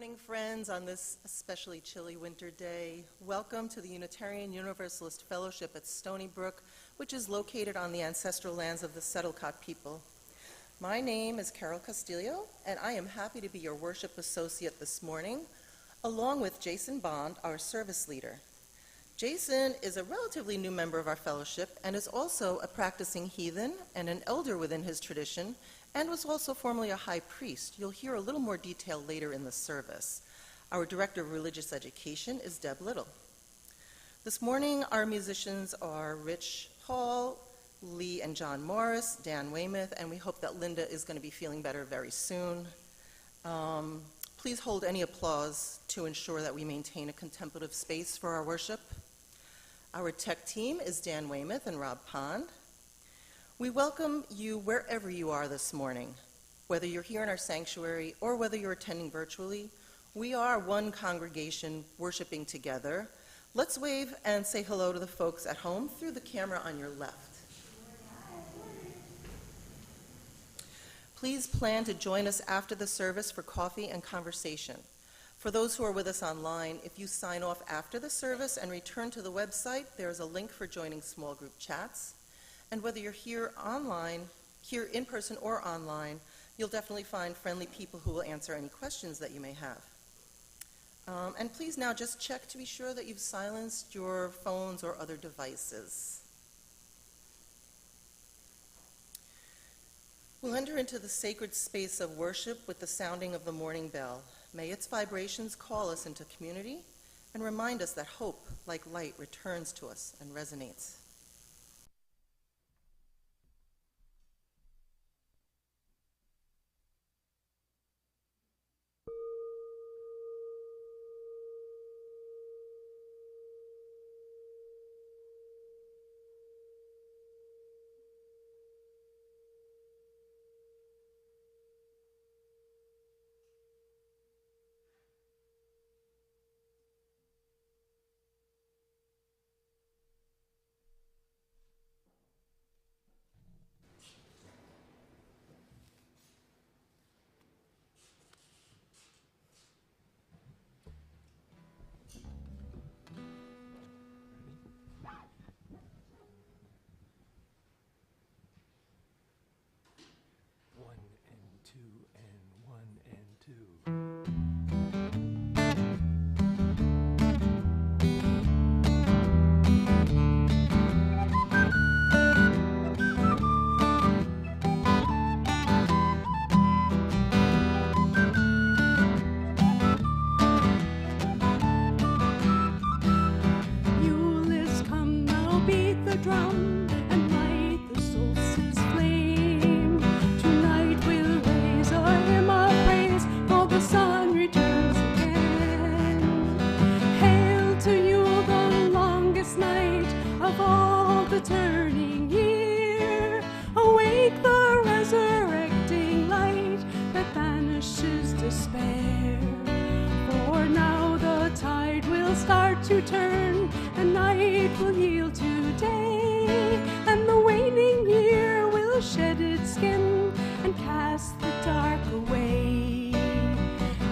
morning, friends, on this especially chilly winter day. Welcome to the Unitarian Universalist Fellowship at Stony Brook, which is located on the ancestral lands of the Settlecot people. My name is Carol Castillo, and I am happy to be your worship associate this morning, along with Jason Bond, our service leader. Jason is a relatively new member of our fellowship and is also a practicing heathen and an elder within his tradition, and was also formerly a high priest. You'll hear a little more detail later in the service. Our Director of Religious Education is Deb Little. This morning, our musicians are Rich Hall, Lee and John Morris, Dan Weymouth, and we hope that Linda is going to be feeling better very soon. Please hold any applause to ensure that we maintain a contemplative space for our worship. Our tech team is Dan Weymouth and Rob Pond. We welcome you wherever you are this morning. Whether you're here in our sanctuary or whether you're attending virtually, we are one congregation worshiping together. Let's wave and say hello to the folks at home through the camera on your left. Please plan to join us after the service for coffee and conversation. For those who are with us online, if you sign off after the service and return to the website, there is a link for joining small group chats. And whether you're here in person or online, you'll definitely find friendly people who will answer any questions that you may have. And please now just check to be sure that you've silenced your phones or other devices. We'll enter into the sacred space of worship with the sounding of the morning bell. May its vibrations call us into community and remind us that hope, like light, returns to us and resonates. Yule is come, now beat the drum and light the solstice flame. Tonight we'll raise a hymn of praise, for the sun returns again. Hail to Yule, the longest night of all the turning year. Awake the resurrecting light that banishes despair. For now the tide will start to turn, and night will yield to day, and the waning year will shed its skin and cast the dark away.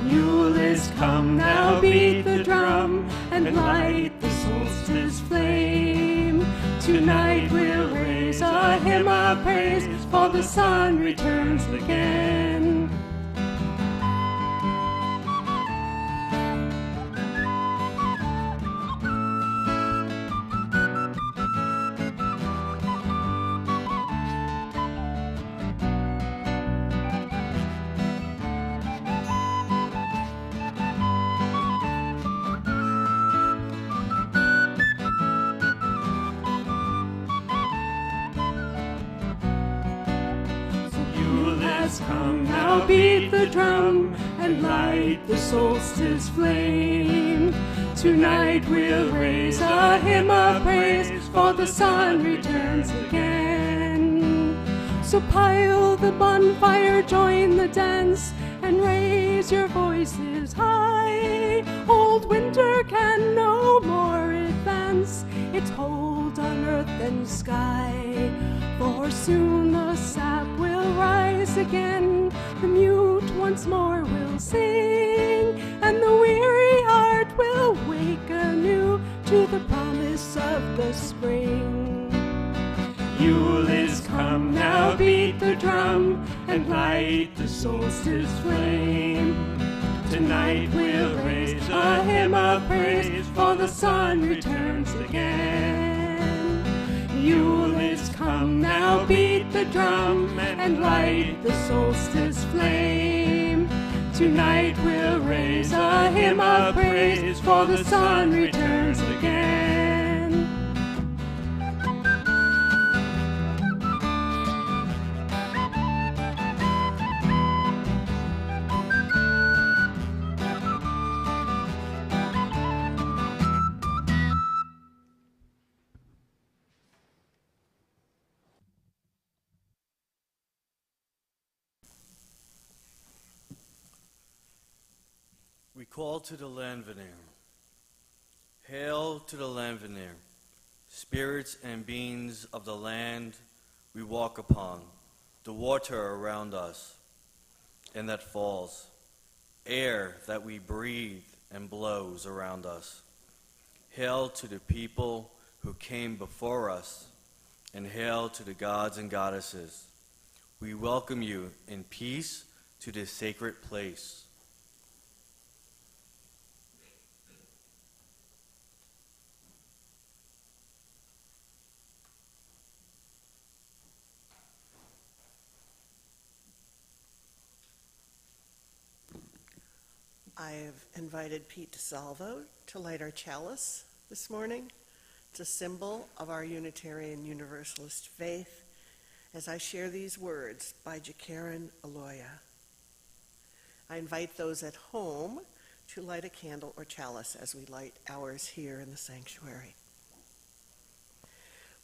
Yule is come, now beat the drum and light the solstice flame. Tonight we'll raise a hymn of praise, for the sun returns again. Come now, beat the drum and light the solstice flame. Tonight we'll raise a hymn of praise, for the sun returns again. So pile the bonfire, join the dance, and raise your voices high. Old winter can no more advance its hold on earth and sky. For soon the sap will rise again, the mute once more will sing, and to the promise of the spring. Yule is come, now beat the drum and light the solstice flame. Tonight we'll raise a hymn of praise, for the sun returns again. Yule is come, now beat the drum and light the solstice flame. Tonight we'll raise a hymn of praise, for the sun returns again. We call to the land veneer. Hail to the land veneer, spirits and beings of the land we walk upon, the water around us and that falls, air that we breathe and blows around us. Hail to the people who came before us, and hail to the gods and goddesses. We welcome you in peace to this sacred place. I've invited Pete DeSalvo to light our chalice this morning. It's a symbol of our Unitarian Universalist faith as I share these words by Jacaren Aloya. I invite those at home to light a candle or chalice as we light ours here in the sanctuary.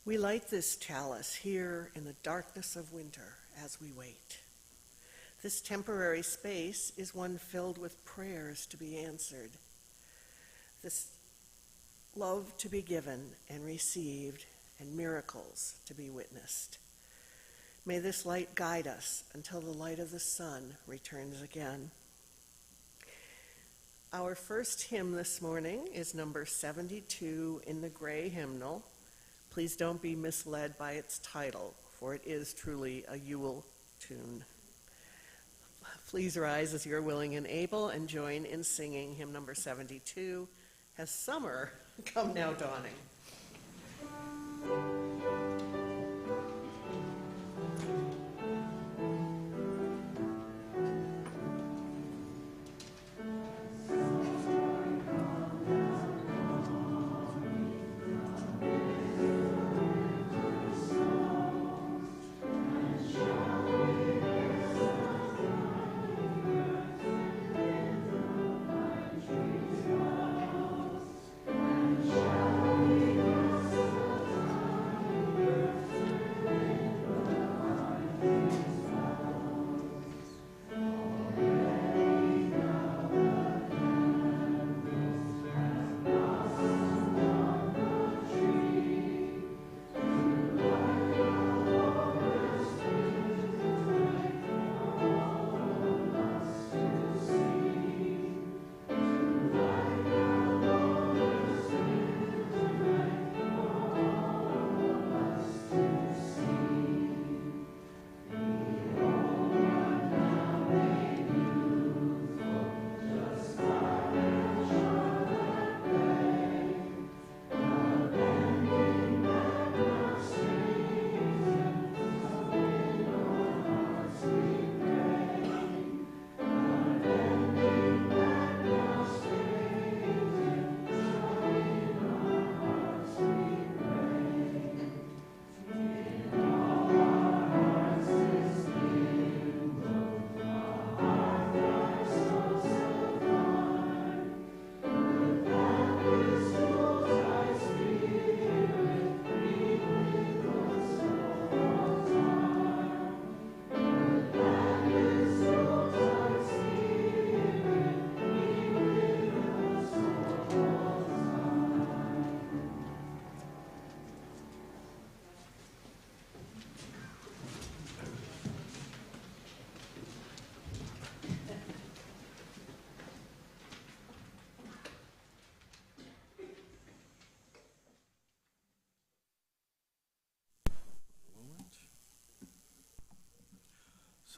We light this chalice here in the darkness of winter as we wait. This temporary space is one filled with prayers to be answered, this love to be given and received, and miracles to be witnessed. May this light guide us until the light of the sun returns again. Our first hymn this morning is number 72 in the gray hymnal. Please don't be misled by its title, for it is truly a Yule tune. Please rise as you're willing and able and join in singing hymn number 72, Has Summer Come Now Dawning?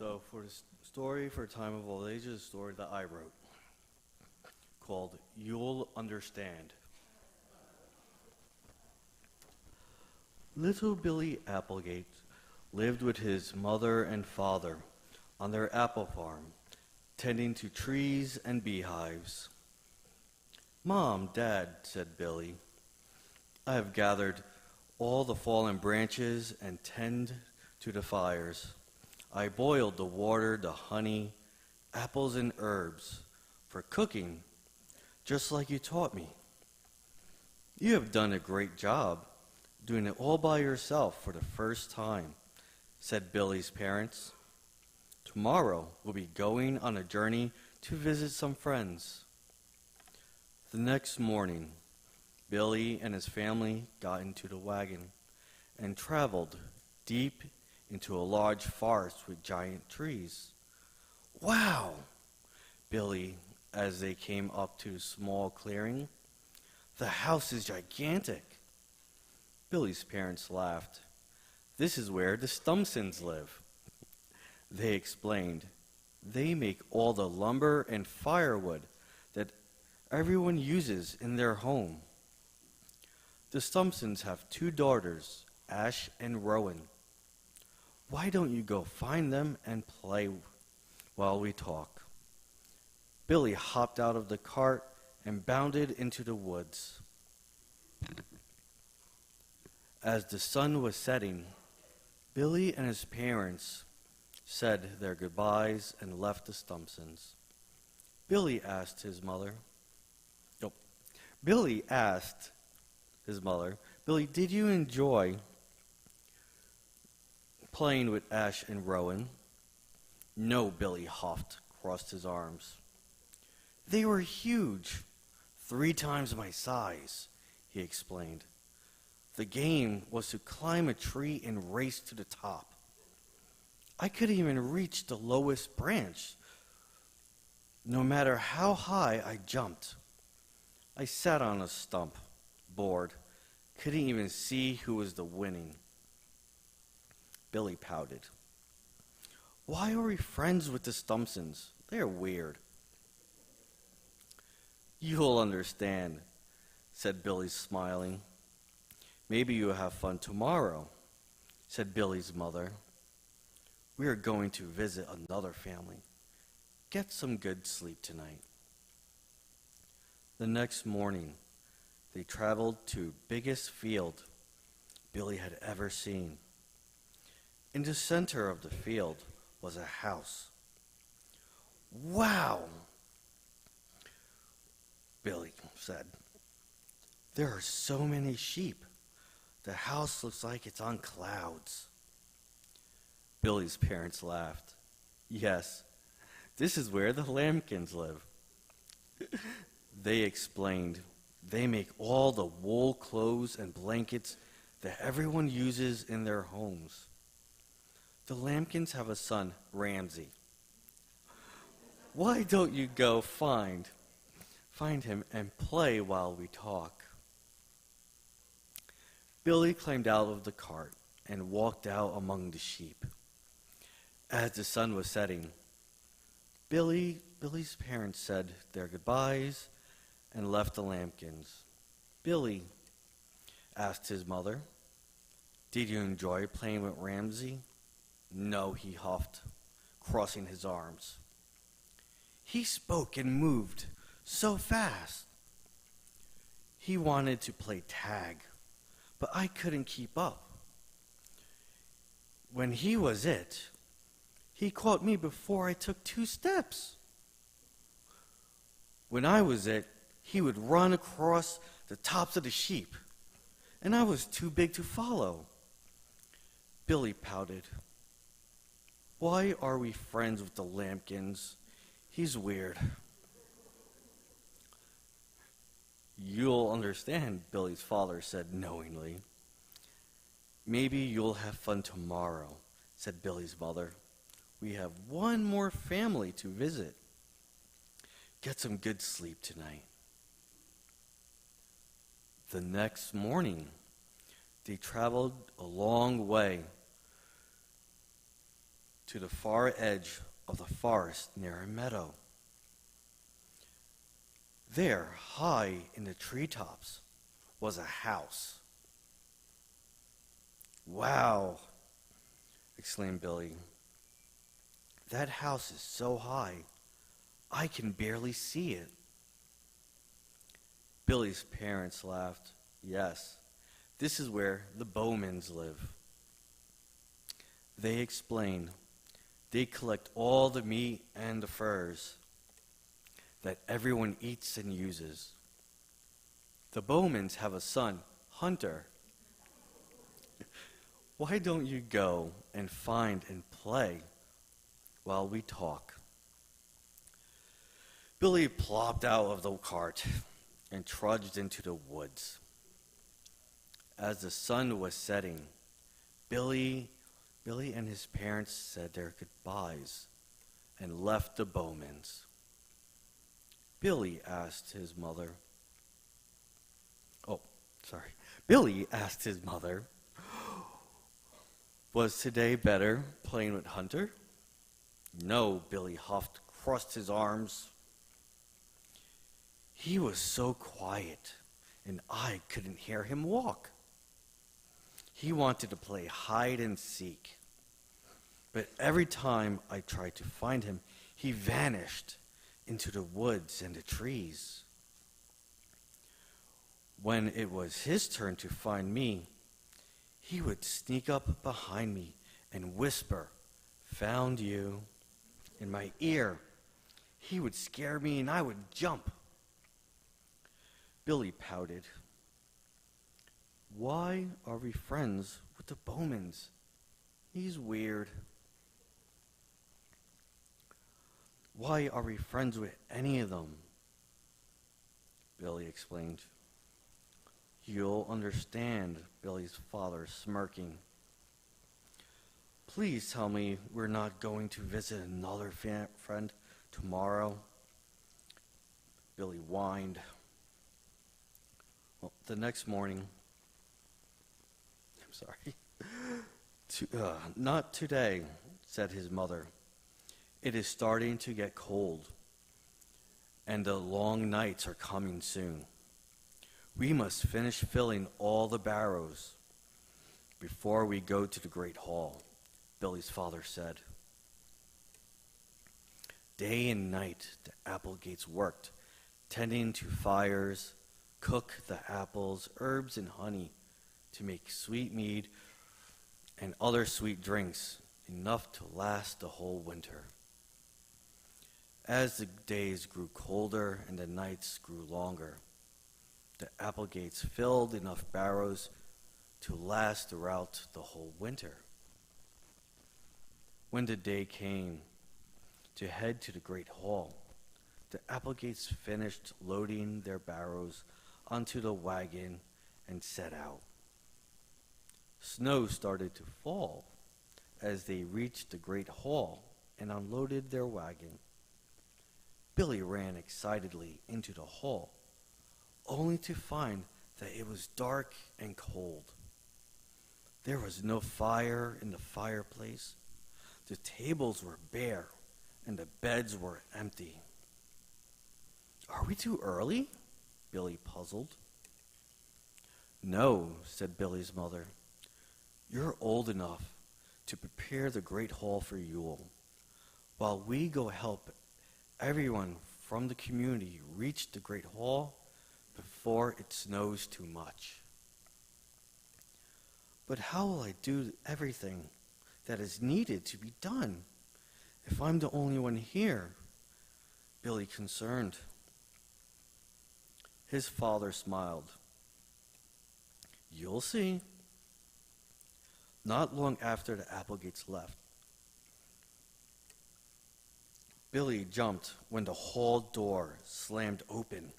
So for the story for Time of Old Ages, a story that I wrote called You'll Understand. Little Billy Applegate lived with his mother and father on their apple farm, tending to trees and beehives. "Mom, Dad," said Billy, "I have gathered all the fallen branches and tend to the fires. I boiled the water, the honey, apples, and herbs for cooking, just like you taught me. You have done a great job doing it all by yourself for the first time," said Billy's parents. "Tomorrow we'll be going on a journey to visit some friends." The next morning, Billy and his family got into the wagon and traveled deep into a large forest with giant trees. "Wow!" Billy, as they came up to a small clearing. "The house is gigantic." Billy's parents laughed. "This is where the Stumpsons live." They explained. "They make all the lumber and firewood that everyone uses in their home. The Stumpsons have 2 daughters, Ash and Rowan. Why don't you go find them and play while we talk?" Billy hopped out of the cart and bounded into the woods. As the sun was setting, Billy and his parents said their goodbyes and left the Stumpsons. Billy asked his mother, "Billy, did you enjoy playing with Ash and Rowan?" "No," Billy huffed, crossed his arms. "They were huge, 3 times my size," he explained. "The game was to climb a tree and race to the top. I couldn't even reach the lowest branch, no matter how high I jumped. I sat on a stump, bored, couldn't even see who was the winning." Billy pouted. "Why are we friends with the Stumpsons? They're weird." "You'll understand," said Billy, smiling. "Maybe you'll have fun tomorrow," said Billy's mother. "We are going to visit another family. Get some good sleep tonight." The next morning, they traveled to the biggest field Billy had ever seen. In the center of the field was a house. "Wow," Billy said. "There are so many sheep. The house looks like it's on clouds." Billy's parents laughed. "Yes, this is where the lambkins live." They explained. "They make all the wool clothes and blankets that everyone uses in their homes. The lambkins have a son, Ramsey. Why don't you go find him and play while we talk?" Billy climbed out of the cart and walked out among the sheep. As the sun was setting, Billy's parents said their goodbyes and left the lambkins. "Billy," asked his mother, "did you enjoy playing with Ramsey?" "No," he huffed, crossing his arms. "He spoke and moved so fast. He wanted to play tag, but I couldn't keep up. When he was it, he caught me before I took 2 steps. When I was it, he would run across the tops of the sheep, and I was too big to follow." Billy pouted. "Why are we friends with the lambkins? He's weird." "You'll understand," Billy's father said knowingly. "Maybe you'll have fun tomorrow," said Billy's mother. "We have one more family to visit. Get some good sleep tonight." The next morning, they traveled a long way to the far edge of the forest near a meadow. There, high in the treetops, was a house. "Wow!" exclaimed Billy. "That house is so high, I can barely see it." Billy's parents laughed. "Yes, this is where the Bowmans live." They explained they collect all the meat and the furs that everyone eats and uses. The Bowmans have a son, Hunter. "Why don't you go and find and play while we talk?" Billy plopped out of the cart and trudged into the woods. As the sun was setting, Billy and his parents said their goodbyes and left the Bowmans. Billy asked his mother, "Was today better playing with Hunter?" "No," Billy huffed, crossed his arms. "He was so quiet, and I couldn't hear him walk. He wanted to play hide and seek. But every time I tried to find him, he vanished into the woods and the trees. When it was his turn to find me, he would sneak up behind me and whisper, 'Found you,' in my ear. He would scare me and I would jump." Billy pouted. "Why are we friends with the Bowmans? He's weird." "Why are we friends with any of them?" Billy explained. "You'll understand," Billy's father smirking. "Please tell me we're not going to visit another friend tomorrow," Billy whined. Well, the next morning, "Not today," said his mother. "It is starting to get cold, and the long nights are coming soon. We must finish filling all the barrows before we go to the Great Hall," Billy's father said. Day and night, the Applegates worked, tending to fires, cook the apples, herbs, and honey to make sweet mead and other sweet drinks, enough to last the whole winter. As the days grew colder and the nights grew longer, the Applegates filled enough barrows to last throughout the whole winter. When the day came to head to the Great Hall, the Applegates finished loading their barrows onto the wagon and set out. Snow started to fall as they reached the Great Hall and unloaded their wagon. Billy ran excitedly into the hall, only to find that it was dark and cold. There was no fire in the fireplace. The tables were bare, and the beds were empty. "Are we too early?" Billy puzzled. "No," said Billy's mother. "You're old enough to prepare the Great Hall for Yule, while we go help everyone from the community reach the Great Hall before it snows too much." "But how will I do everything that is needed to be done if I'm the only one here?" Billy concerned. His father smiled. "You'll see." Not long after the Applegates left, Billy jumped when the hall door slammed open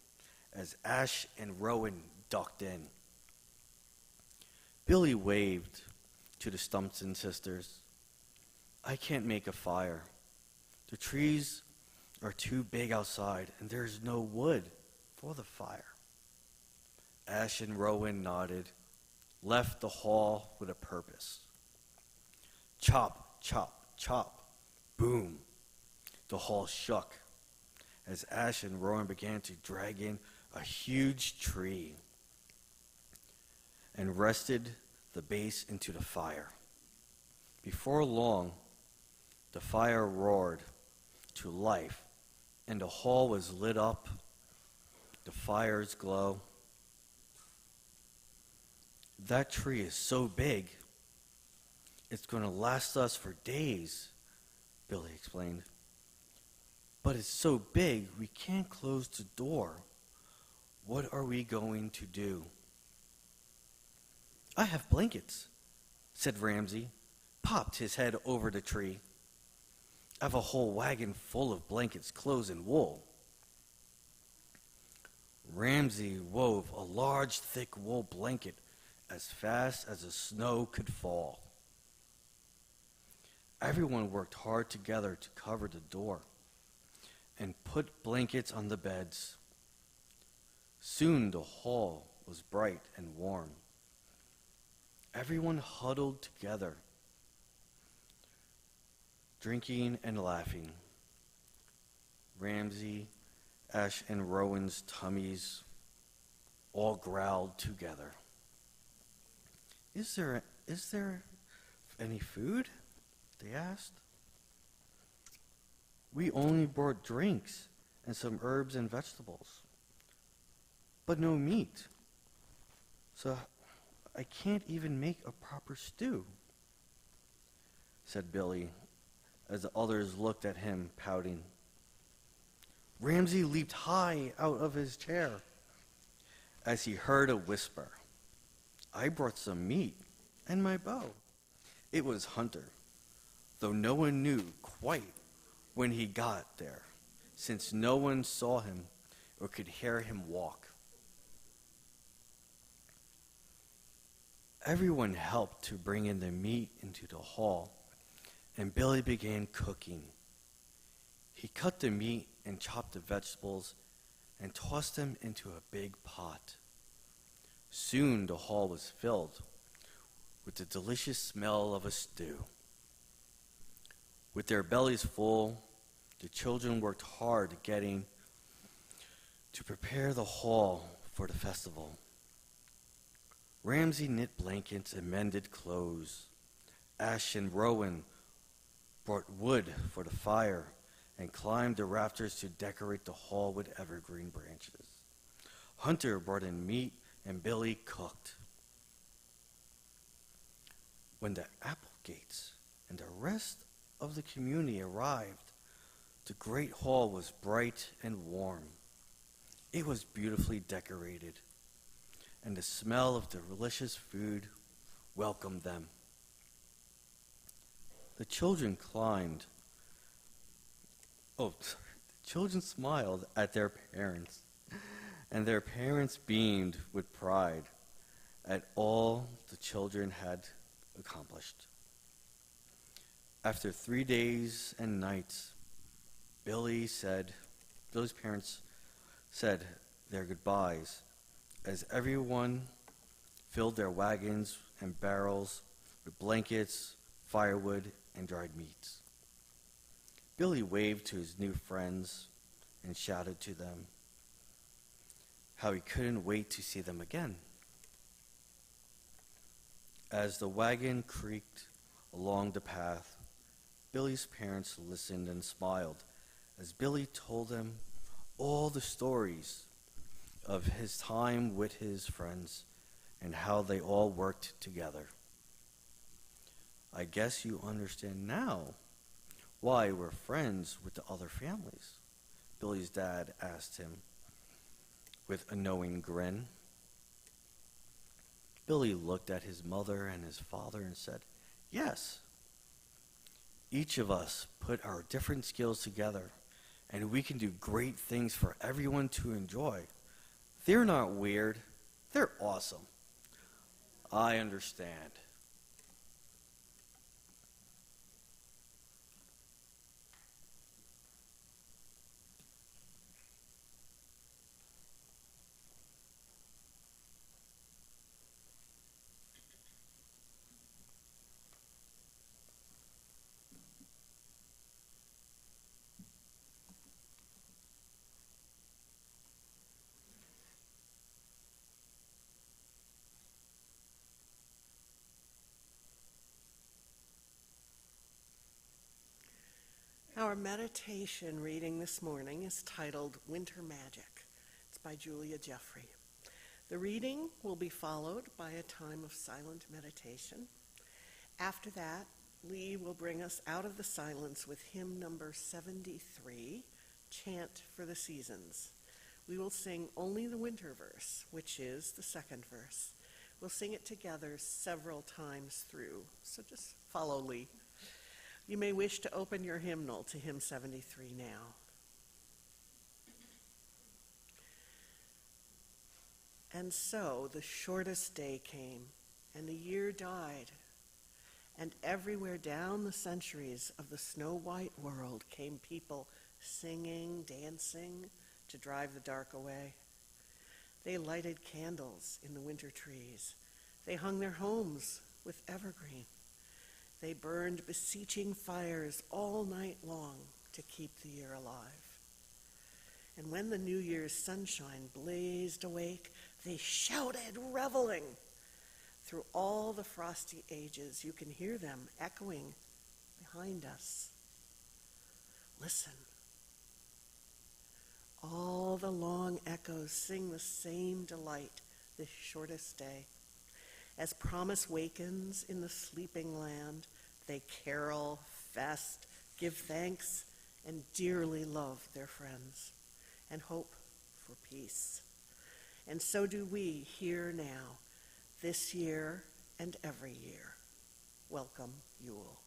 as Ash and Rowan ducked in. Billy waved to the Stumpson sisters. "I can't make a fire. The trees are too big outside, and there's no wood for the fire." Ash and Rowan nodded, left the hall with a purpose. Chop, chop, chop. Boom! The hall shook as Ash and Rowan began to drag in a huge tree and rested the base into the fire. Before long, the fire roared to life, and the hall was lit up, the fire's glow. That tree is so big, it's going to last us for days, Billy explained. But it's so big, we can't close the door. What are we going to do? I have blankets, said Ramsey, popped his head over the tree. I have a whole wagon full of blankets, clothes, and wool. Ramsey wove a large, thick wool blanket as fast as the snow could fall. Everyone worked hard together to cover the door and put blankets on the beds. Soon the hall was bright and warm. Everyone huddled together, drinking and laughing. Ramsey, Ash, and Rowan's tummies all growled together. Is there any food? They asked. We only brought drinks and some herbs and vegetables, but no meat. So I can't even make a proper stew, said Billy, as the others looked at him, pouting. Ramsey leaped high out of his chair as he heard a whisper. I brought some meat and my bow. It was Hunter, though no one knew quite when he got there, since no one saw him or could hear him walk. Everyone helped to bring in the meat into the hall, and Billy began cooking. He cut the meat and chopped the vegetables and tossed them into a big pot. Soon the hall was filled with the delicious smell of a stew. With their bellies full, the children worked hard getting to prepare the hall for the festival. Ramsey knit blankets and mended clothes. Ash and Rowan brought wood for the fire and climbed the rafters to decorate the hall with evergreen branches. Hunter brought in meat and Billy cooked. When the Applegates and the rest of the community arrived, the great hall was bright and warm. It was beautifully decorated, and the smell of delicious food welcomed them. The children smiled at their parents, and their parents beamed with pride at all the children had accomplished. After 3 days and nights, Billy's parents said their goodbyes as everyone filled their wagons and barrels with blankets, firewood, and dried meats. Billy waved to his new friends and shouted to them how he couldn't wait to see them again. As the wagon creaked along the path, Billy's parents listened and smiled as Billy told them all the stories of his time with his friends and how they all worked together. I guess you understand now why we're friends with the other families, Billy's dad asked him with a knowing grin. Billy looked at his mother and his father and said, yes. Each of us put our different skills together, and we can do great things for everyone to enjoy. They're not weird. They're awesome. I understand. Our meditation reading this morning is titled Winter Magic. It's by Julia Jeffrey. The reading will be followed by a time of silent meditation. After that, Lee will bring us out of the silence with hymn number 73, Chant for the Seasons. We will sing only the winter verse, which is the second verse. We'll sing it together several times through, so just follow Lee. You may wish to open your hymnal to hymn 73 now. And so the shortest day came, and the year died, and everywhere down the centuries of the snow-white world came people singing, dancing, to drive the dark away. They lighted candles in the winter trees. They hung their homes with evergreen. They burned beseeching fires all night long to keep the year alive. And when the New Year's sunshine blazed awake, they shouted, reveling. Through all the frosty ages, you can hear them echoing behind us. Listen. All the long echoes sing the same delight this shortest day. As promise wakens in the sleeping land, they carol, fest, give thanks, and dearly love their friends, and hope for peace. And so do we here now, this year and every year. Welcome, Yule.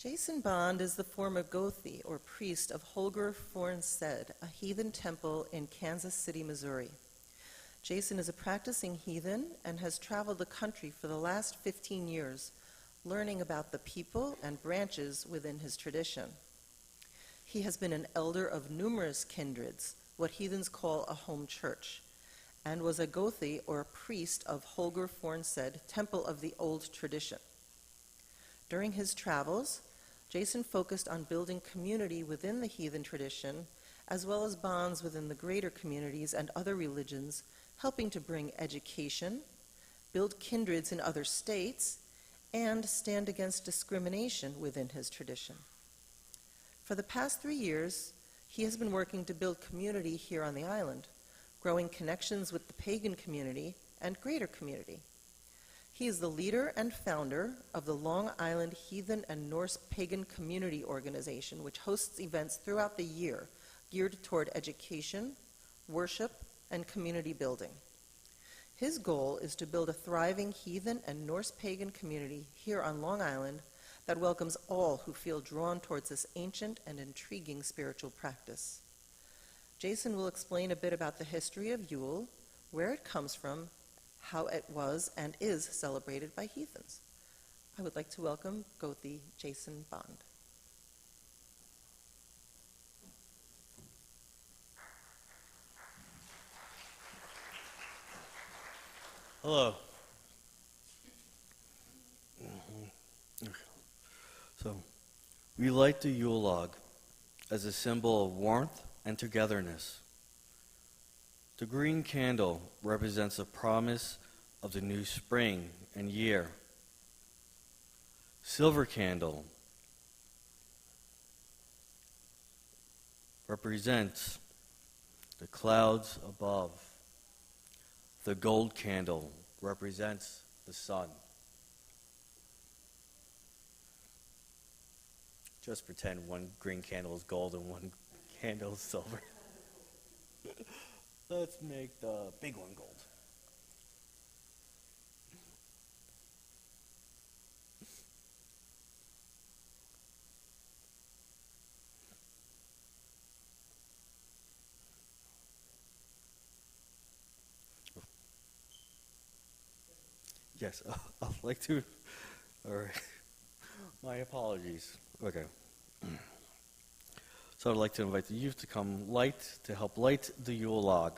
Jason Bond is the former Gothi, or priest, of Holger Fornsed, a heathen temple in Kansas City, Missouri. Jason is a practicing heathen and has traveled the country for the last 15 years, learning about the people and branches within his tradition. He has been an elder of numerous kindreds, what heathens call a home church, and was a Gothi, or a priest, of Holger Fornsed, Temple of the Old Tradition. During his travels, Jason focused on building community within the heathen tradition, as well as bonds within the greater communities and other religions, helping to bring education, build kindreds in other states, and stand against discrimination within his tradition. For the past 3 years, he has been working to build community here on the island, growing connections with the pagan community and greater community. He is the leader and founder of the Long Island Heathen and Norse Pagan Community Organization, which hosts events throughout the year geared toward education, worship, and community building. His goal is to build a thriving heathen and Norse pagan community here on Long Island that welcomes all who feel drawn towards this ancient and intriguing spiritual practice. Jason will explain a bit about the history of Yule, where it comes from, how it was and is celebrated by heathens. I would like to welcome Gothi Jason Bond. Hello. So, we light the Yule log as a symbol of warmth and togetherness. The green candle represents a promise of the new spring and year. Silver candle represents the clouds above. The gold candle represents the sun. Just pretend one green candle is gold and one candle is silver. Let's make the big one gold. Yes, I'd like to. All right. My apologies. Okay. So I'd like to invite the youth to come to help light the Yule log.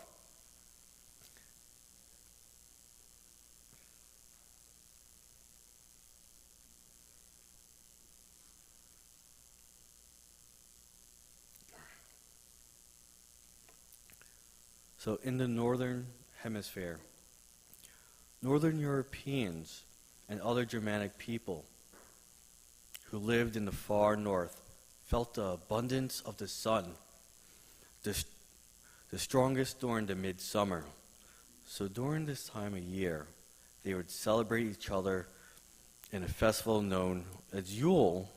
So in the Northern Hemisphere, Northern Europeans and other Germanic people who lived in the far north felt the abundance of the sun, the strongest during the midsummer. So during this time of year, they would celebrate each other in a festival known as Yule.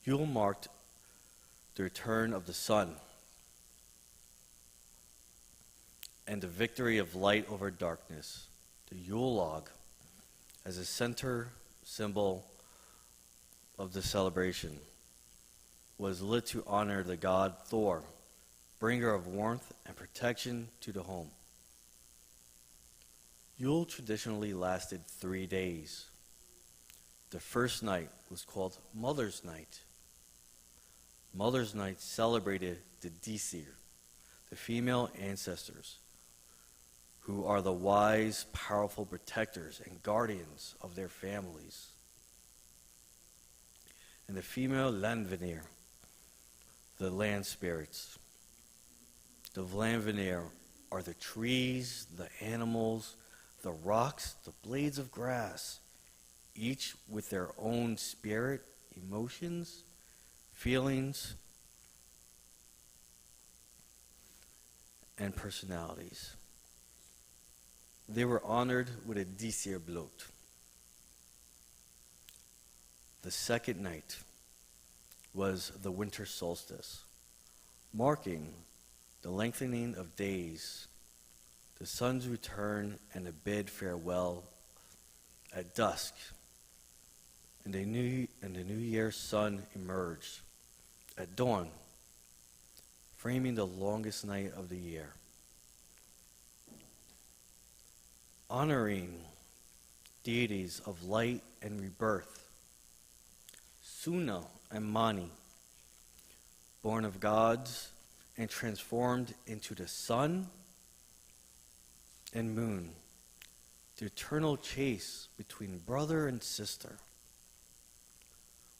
Yule marked the return of the sun and the victory of light over darkness. The Yule log as a center symbol of the celebration was lit to honor the god Thor, bringer of warmth and protection to the home. Yule traditionally lasted 3 days. The first night was called Mother's Night. Mother's Night celebrated the Disir, the female ancestors, who are the wise, powerful protectors and guardians of their families. And the female Landvanir, the land spirits. The Landvanir are the trees, the animals, the rocks, the blades of grass, each with their own spirit, emotions, feelings, and personalities. They were honored with a Disirblot. The second night was the Winter Solstice, marking the lengthening of days, the sun's return, and a bid farewell at dusk. and the new year's sun emerged at dawn, framing the longest night of the year. Honoring deities of light and rebirth, Suna and Mani, born of gods and transformed into the sun and moon, the eternal chase between brother and sister,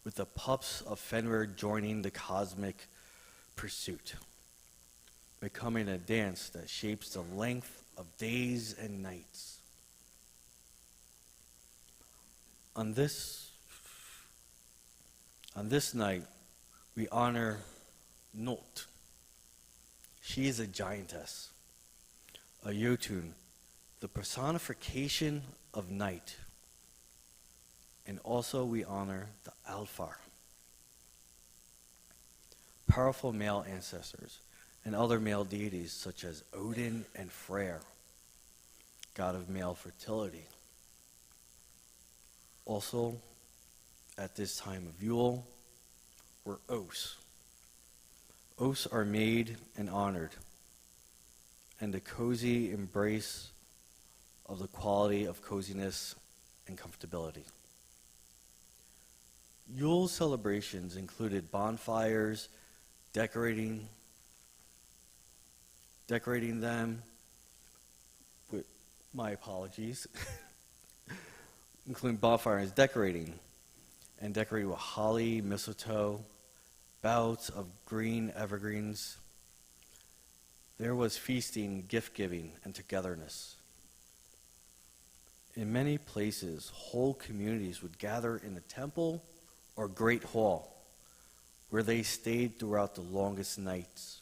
with the pups of Fenrir joining the cosmic pursuit, becoming a dance that shapes the length of days and nights. On this night, we honor Not. She is a giantess, a Jotun, the personification of night. And also we honor the Alfar, powerful male ancestors, and other male deities such as Odin and Freyr, god of male fertility. Also, at this time of Yule, were oaths. Oaths are made and honored, and the cozy embrace of the quality of coziness and comfortability. Yule celebrations included bonfires, decorating them with, my apologies, including bonfires, decorating with holly, mistletoe, boughs of green evergreens. There was feasting, gift-giving, and togetherness. In many places, whole communities would gather in a temple or great hall, where they stayed throughout the longest nights,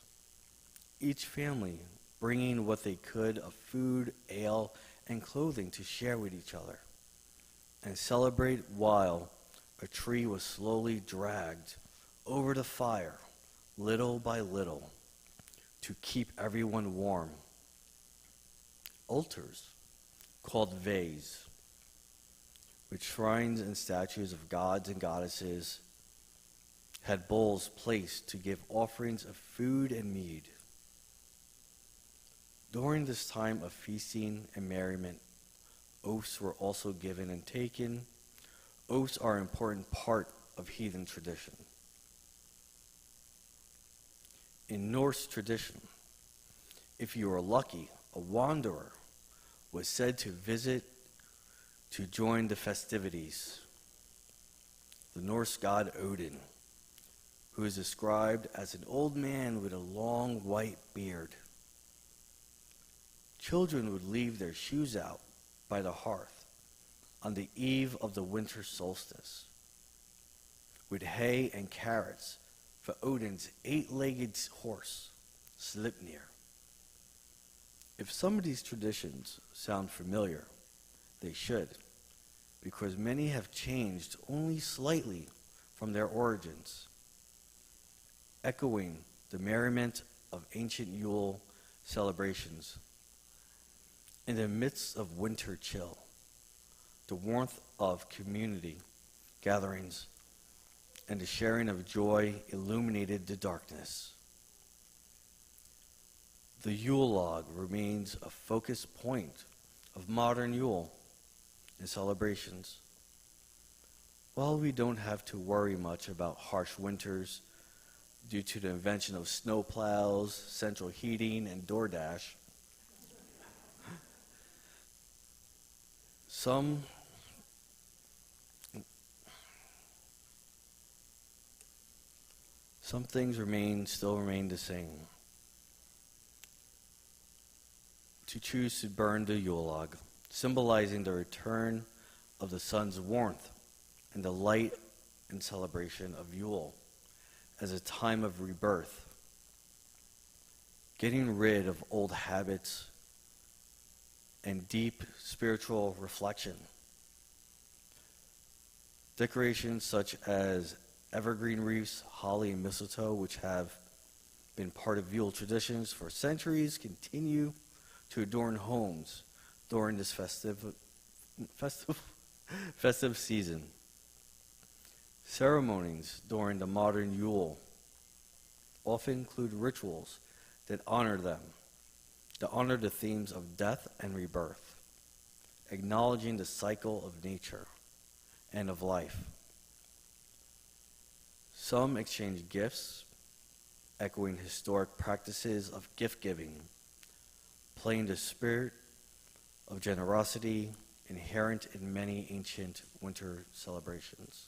each family bringing what they could of food, ale, and clothing to share with each other, and celebrate while a tree was slowly dragged over the fire, little by little, to keep everyone warm. Altars, called Vays, with shrines and statues of gods and goddesses, had bowls placed to give offerings of food and mead. During this time of feasting and merriment, oaths were also given and taken. Oaths are an important part of heathen tradition. In Norse tradition, if you were lucky, a wanderer was said to visit to join the festivities. The Norse god Odin, who is described as an old man with a long white beard. Children would leave their shoes out by the hearth on the eve of the winter solstice, with hay and carrots for Odin's 8-legged horse, Sleipnir. If some of these traditions sound familiar, they should, because many have changed only slightly from their origins, echoing the merriment of ancient Yule celebrations. In the midst of winter chill, the warmth of community gatherings and the sharing of joy illuminated the darkness. The Yule log remains a focus point of modern Yule and celebrations. While we don't have to worry much about harsh winters due to the invention of snowplows, central heating, and DoorDash, some things still remain the same. To choose to burn the Yule log, symbolizing the return of the sun's warmth and the light and celebration of Yule as a time of rebirth, getting rid of old habits and deep spiritual reflection. Decorations such as evergreen wreaths, holly, and mistletoe, which have been part of Yule traditions for centuries, continue to adorn homes during this festive season. Ceremonies during the modern Yule often include rituals that honor them, that honor the themes of death and rebirth, acknowledging the cycle of nature and of life. Some exchange gifts, echoing historic practices of gift-giving, playing the spirit of generosity inherent in many ancient winter celebrations.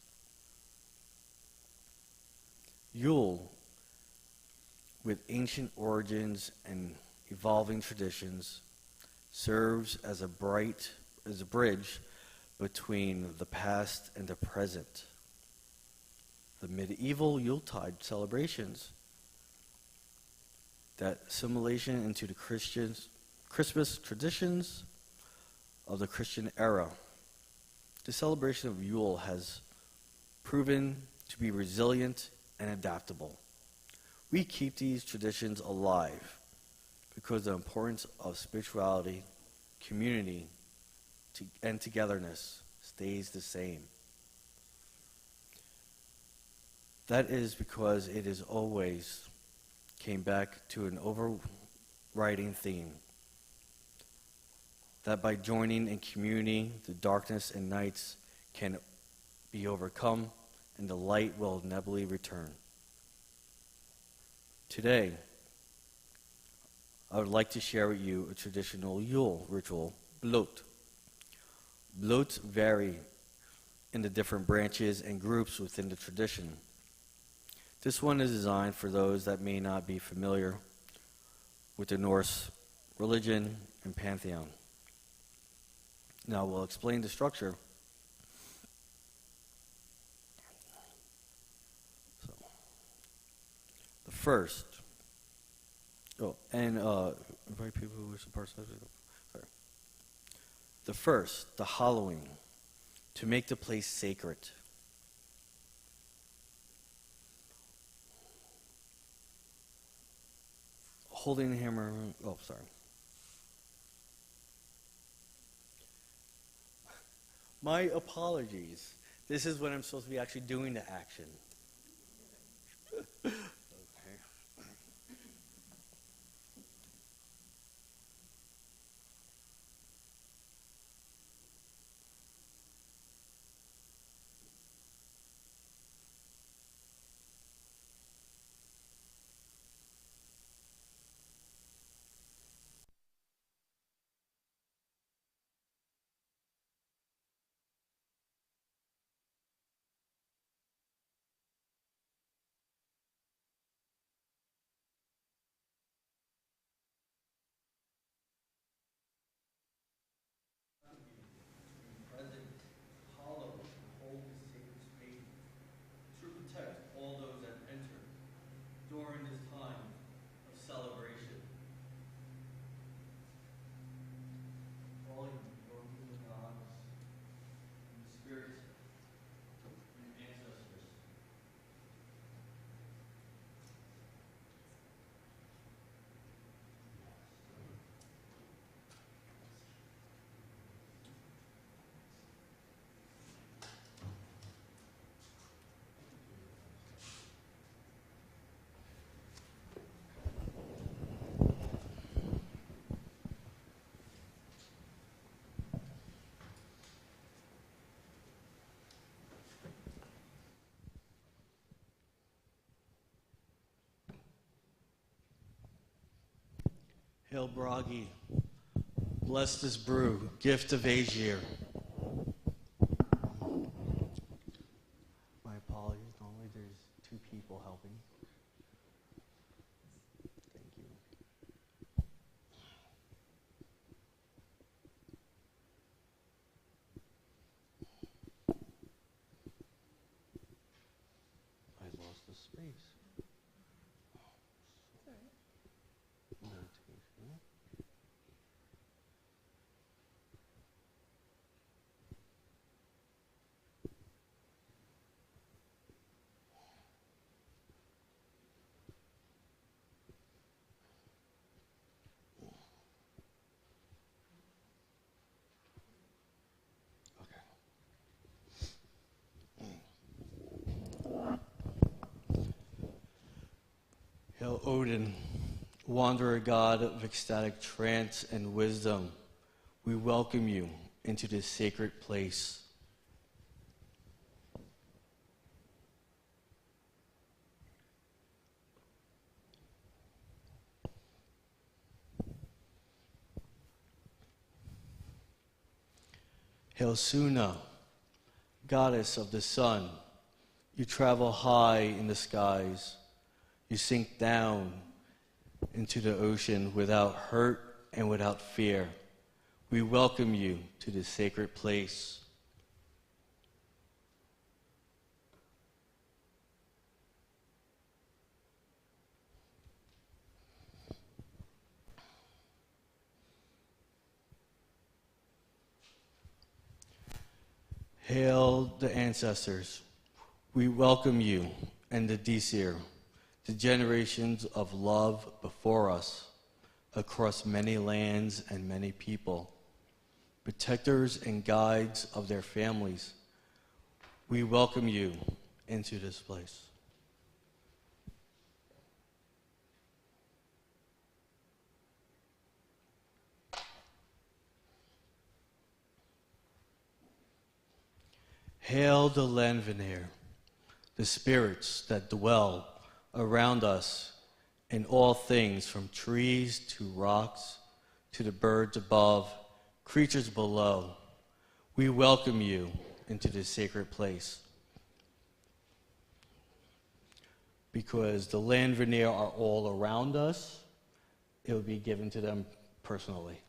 Yule, with ancient origins and evolving traditions, serves as a bridge between the past and the present. The medieval Yuletide celebrations, that assimilation into the Christmas traditions of the Christian era. The celebration of Yule has proven to be resilient and adaptable. We keep these traditions alive because the importance of spirituality, community, and togetherness stays the same. That is because it is always came back to an overriding theme, that by joining in community, the darkness and nights can be overcome and the light will inevitably return. Today, I would like to share with you a traditional Yule ritual, blot. Blots vary in the different branches and groups within the tradition. This one is designed for those that may not be familiar with the Norse religion and pantheon. Now we'll explain the structure. So, the first, invite people who wish to participate. Sorry. The first, the hallowing, to make the place sacred. Holding the hammer, My apologies. This is when I'm supposed to be actually doing the action. Okay. During this time of celebration, calling your human gods and the spirits and ancestors. Hail Bragi, bless this brew, gift of Aegir. My apologies, normally there's two people helping. Thank you. I lost the space. Notation. Okay. Odin, wanderer god of ecstatic trance and wisdom, we welcome you into this sacred place. Hail Suna, goddess of the sun, you travel high in the skies. You sink down into the ocean without hurt and without fear. We welcome you to this sacred place. Hail the ancestors. We welcome you and the Disir, the generations of love before us, across many lands and many people, protectors and guides of their families. We welcome you into this place. Hail the Lanveneer, the spirits that dwell around us in all things, from trees to rocks to the birds above, creatures below. We welcome you into this sacred place. Because the Lanveneer are all around us, it will be given to them personally.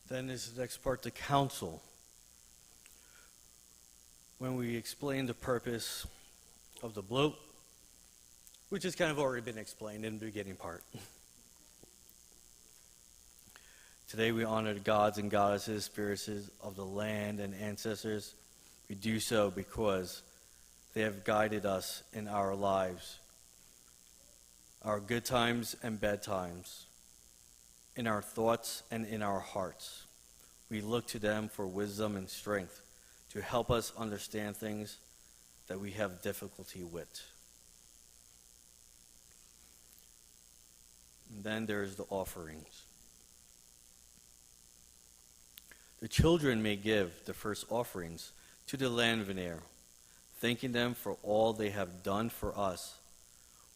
Then is the next part, the council. When we explain the purpose of the bloat, which has kind of already been explained in the beginning part. Today we honor the gods and goddesses, spirits of the land and ancestors. We do so because they have guided us in our lives, our good times and bad times, in our thoughts and in our hearts. We look to them for wisdom and strength to help us understand things that we have difficulty with. And then there's the offerings. The children may give the first offerings to the Lanveneer, thanking them for all they have done for us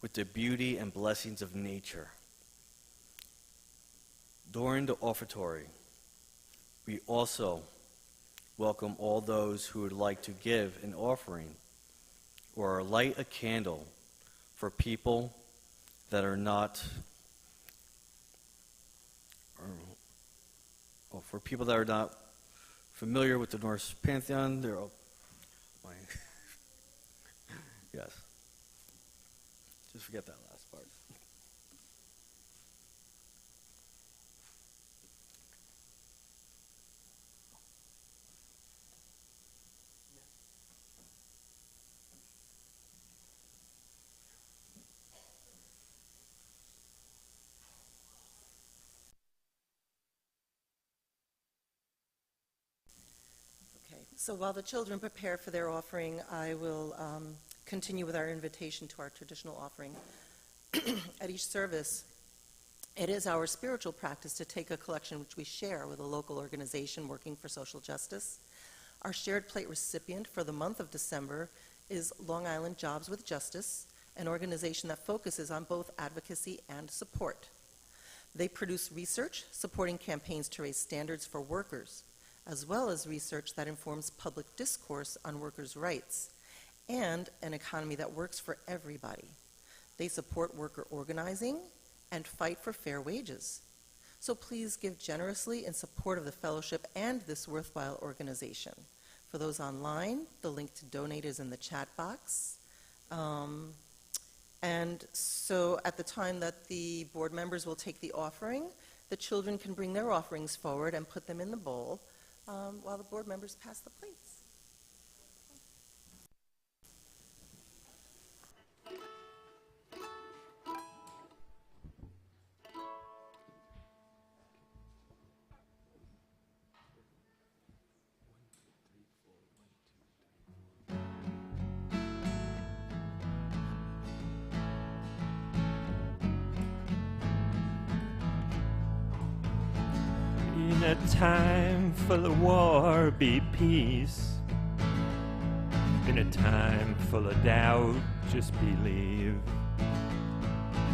with the beauty and blessings of nature. During the offertory, we also welcome all those who would like to give an offering or light a candle for people that are not, familiar with the Norse pantheon. They're all, yes. Just forget that last part. Okay, so while the children prepare for their offering, I will continue with our invitation to our traditional offering. At each service, it is our spiritual practice to take a collection which we share with a local organization working for social justice. Our shared plate recipient for the month of December is Long Island Jobs with Justice, an organization that focuses on both advocacy and support. They produce research supporting campaigns to raise standards for workers, as well as research that informs public discourse on workers' rights and an economy that works for everybody. They support worker organizing and fight for fair wages. So please give generously in support of the fellowship and this worthwhile organization. For those online, the link to donate is in the chat box. And so at the time that the board members will take the offering, the children can bring their offerings forward and put them in the bowl. while the board members pass the plates. In a time full of war, be peace. In a time full of doubt, just believe.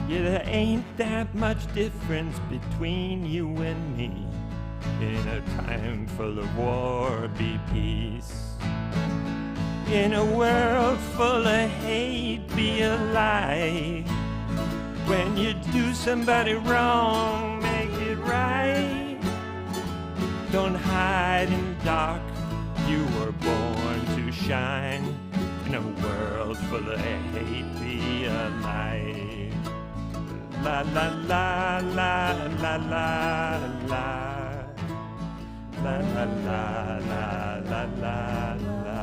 Yeah, there ain't that much difference between you and me. In a time full of war, be peace. In a world full of hate, be a light. When you do somebody wrong, make it right. Don't hide in the dark, you were born to shine. In a world full of hate, be a light. La la la la la la la. La la la la la la la.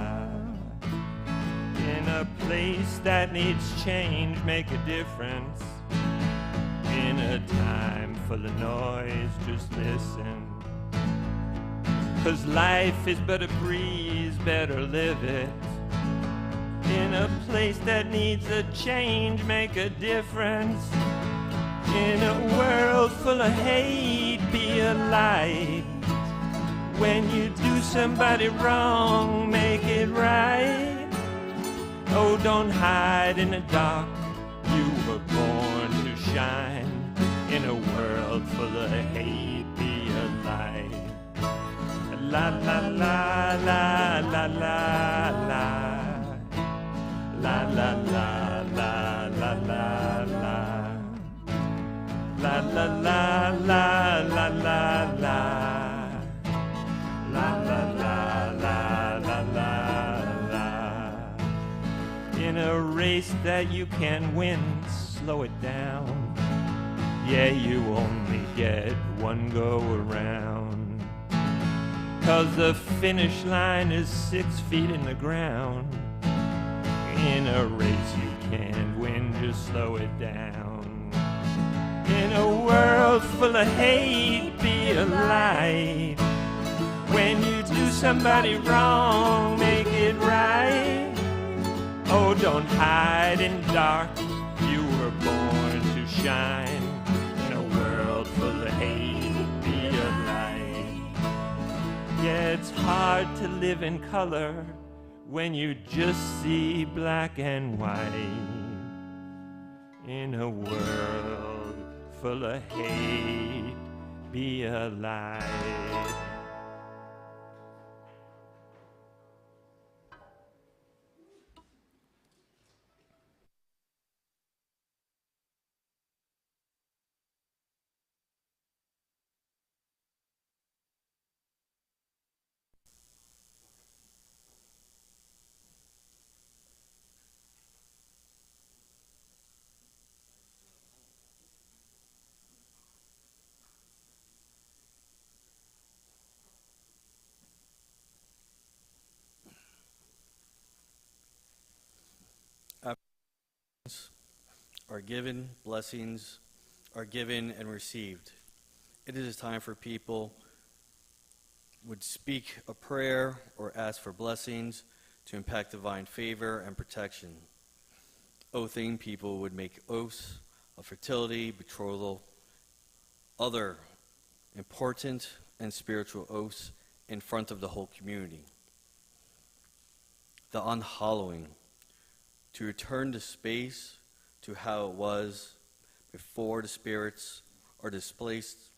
In a place that needs change, make a difference. In a time full of noise, just listen. 'Cause life is but a breeze, better live it. In a place that needs a change, make a difference. In a world full of hate, be a light. When you do somebody wrong, make it right. Oh, don't hide in the dark, you were born to shine. In a world full of hate, be a light. La la la la la la la. La la la la la la la. La la la la la la la. La la la la la la la. In a race that you can win, slow it down. Yeah, you only get one go around. 'Cause the finish line is 6 feet in the ground. In a race you can't win, just slow it down. In a world full of hate, be a light. When you do somebody wrong, make it right. Oh, don't hide in the dark, you were born to shine. In a world full of hate, be a light. Yeah, it's hard to live in color when you just see black and white. In a world full of hate, be a light. Are given, blessings are given and received. It is time for people would speak a prayer or ask for blessings to impact divine favor and protection. Oathing people would make oaths of fertility, betrothal, other important and spiritual oaths in front of the whole community. The unhallowing, to return to space to how it was before the spirits are displaced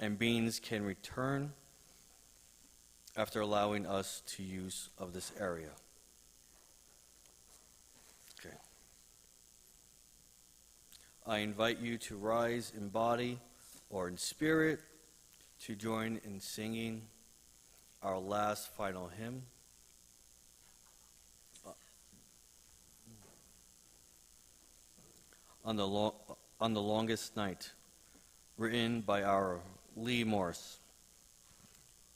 and beings can return after allowing us to use of this area. Okay. I invite you to rise in body or in spirit to join in singing our last final hymn. On the Longest Night, written by our Lee Morse.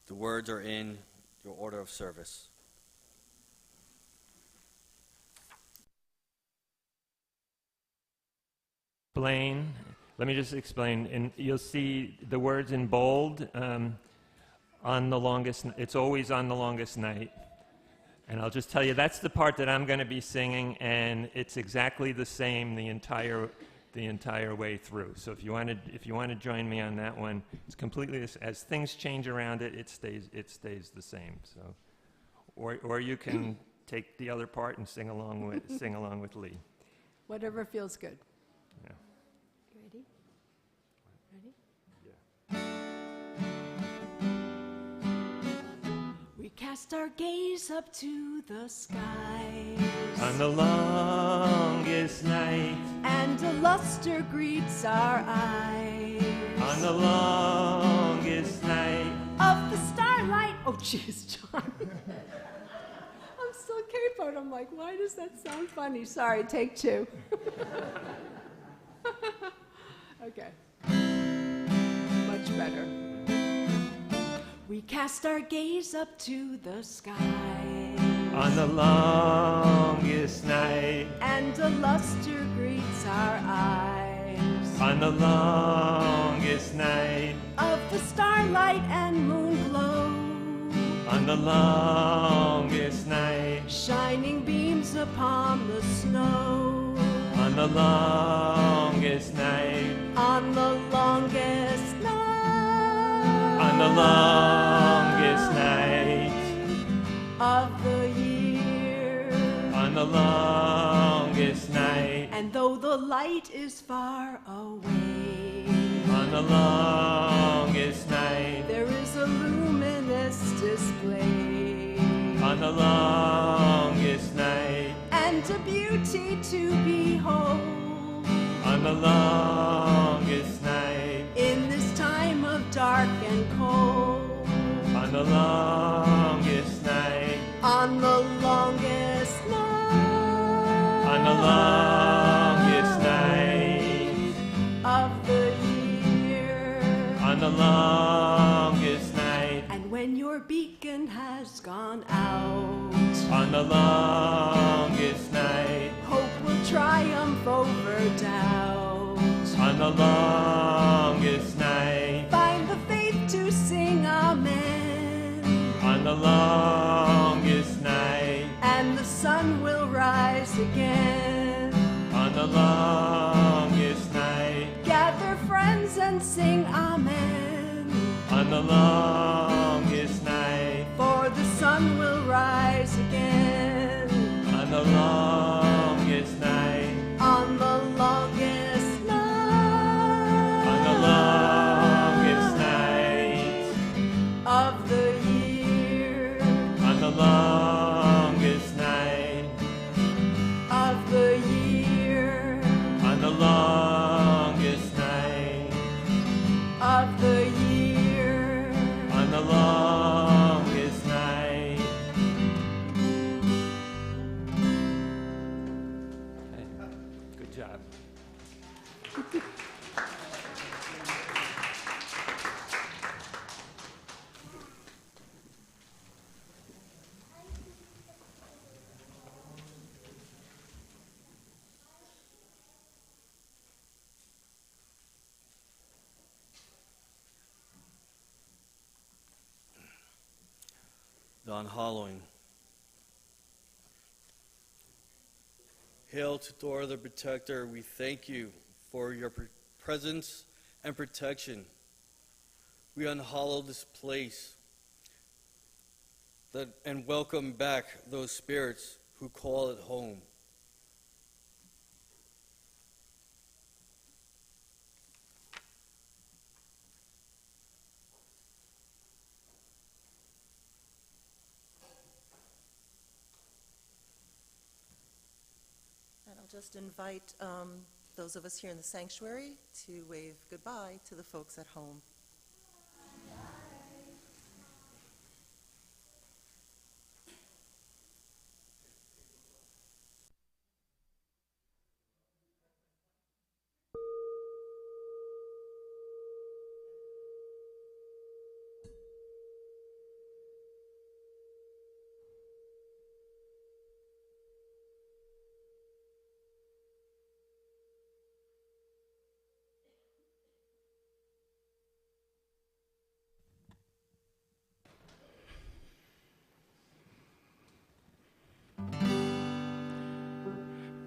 The words are in your order of service. Blaine, let me just explain. And you'll see the words in bold on the longest. It's always on the longest night. And I'll just tell you that's the part that I'm going to be singing, and it's exactly the same the entire way through. So if you want to join me on that one, it's completely as things change around it, it stays the same. So, or you can take the other part and sing along with Lee. Whatever feels good. Yeah. You ready? Ready? We cast our gaze up to the skies, On the longest night, and a luster greets our eyes. on the longest night, Of the starlight. Oh, jeez, John. I'm still capoed. I'm like, why does that sound funny? Sorry, take two. Okay. Much better. We cast our gaze up to the sky, on the longest night, and a luster greets our eyes. on the longest night, Of the starlight and moon glow, on the longest night, shining beams upon the snow. on the longest night, On the longest night, on the longest night, of the year. on the longest night, And though the light is far away, on the longest night, there is a luminous display, on the longest night, and a beauty to behold. on the longest night, In this time of dark and cold, on the longest night, on the longest night, on the longest night, of the year. on the longest night, And when your beacon has gone out, on the longest night, hope will triumph over doubt. on the longest night, Find the faith to sing amen, on the longest night, and the sun will rise again. on the longest night, Gather friends and sing amen, on the longest night, for the sun will rise again. on the longest night, On the longest night, on the longest night, of the year, on the longest night, of the year, on the longest night, of the year. on the longest night. Hey, good job. Don Hollowing. Hail to Thor the Protector, we thank you for your presence and protection. We unhollow this place and welcome back those spirits who call it home. And I'll just invite those of us here in the sanctuary to wave goodbye to the folks at home.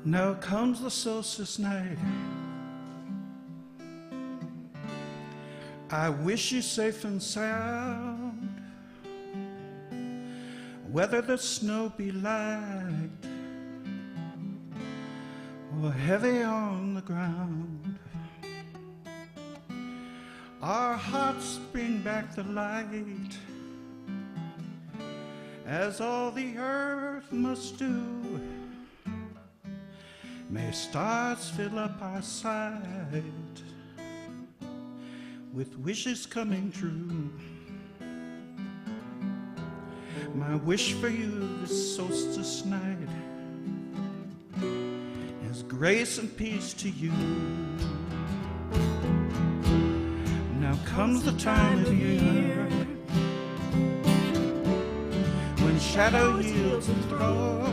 Now comes the solstice night. I wish you safe and sound, whether the snow be light or heavy on the ground. Our hearts bring back the light, as all the earth must do. May stars fill up our sight with wishes coming true. My wish for you this solstice night is grace and peace to you. Now comes the time of year when shadow yields a throne.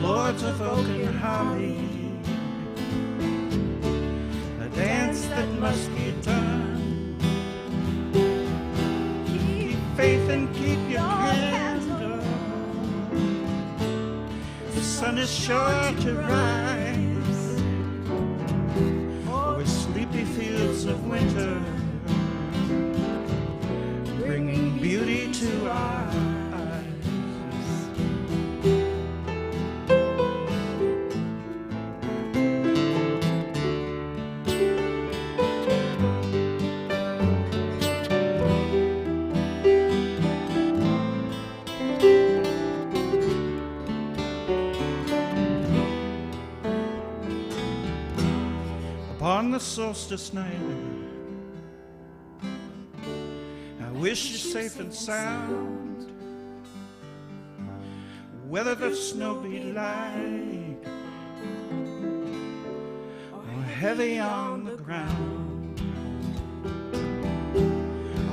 Lords of oak and holly, a dance that must be done. Keep faith and keep your candle. The sun is sure to rise over sleepy fields of winter, bringing beauty to our eyes. On the solstice night, I wish you safe and sound, whether the snow be light or heavy on the ground.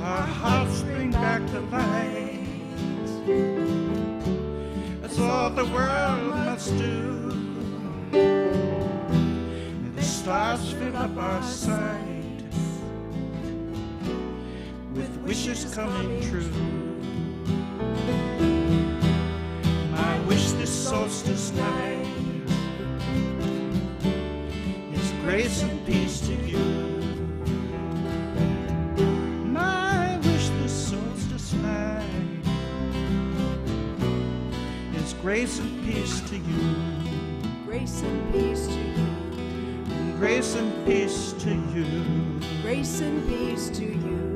Our hearts bring back the light, that's all the world must do. Stars fill up our sight with wishes coming true. My wish this solstice night is grace and peace to you. My wish this solstice night is grace and peace to you. Grace and peace to you. Grace and peace to you. Grace and peace to you.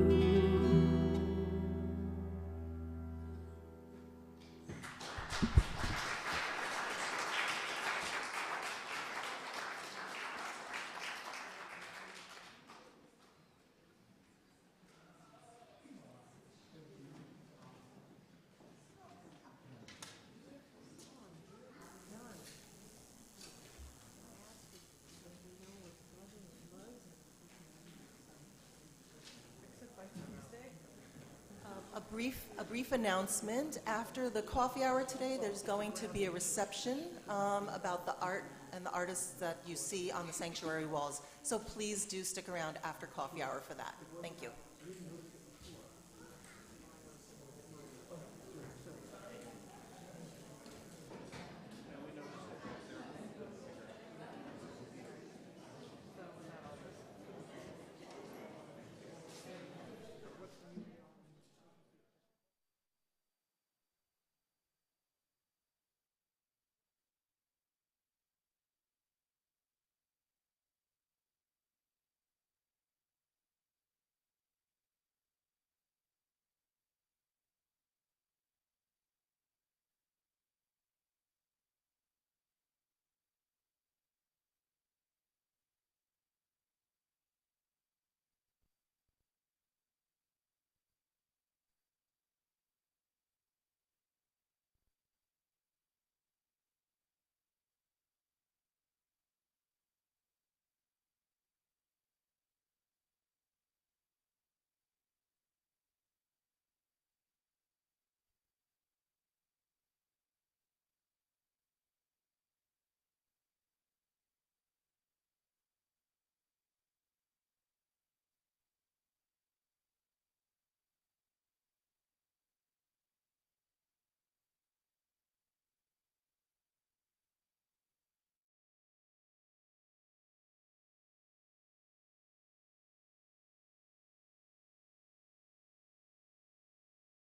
A brief announcement. After the coffee hour today, there's going to be a reception about the art and the artists that you see on the sanctuary walls. So please do stick around after coffee hour for that. Thank you.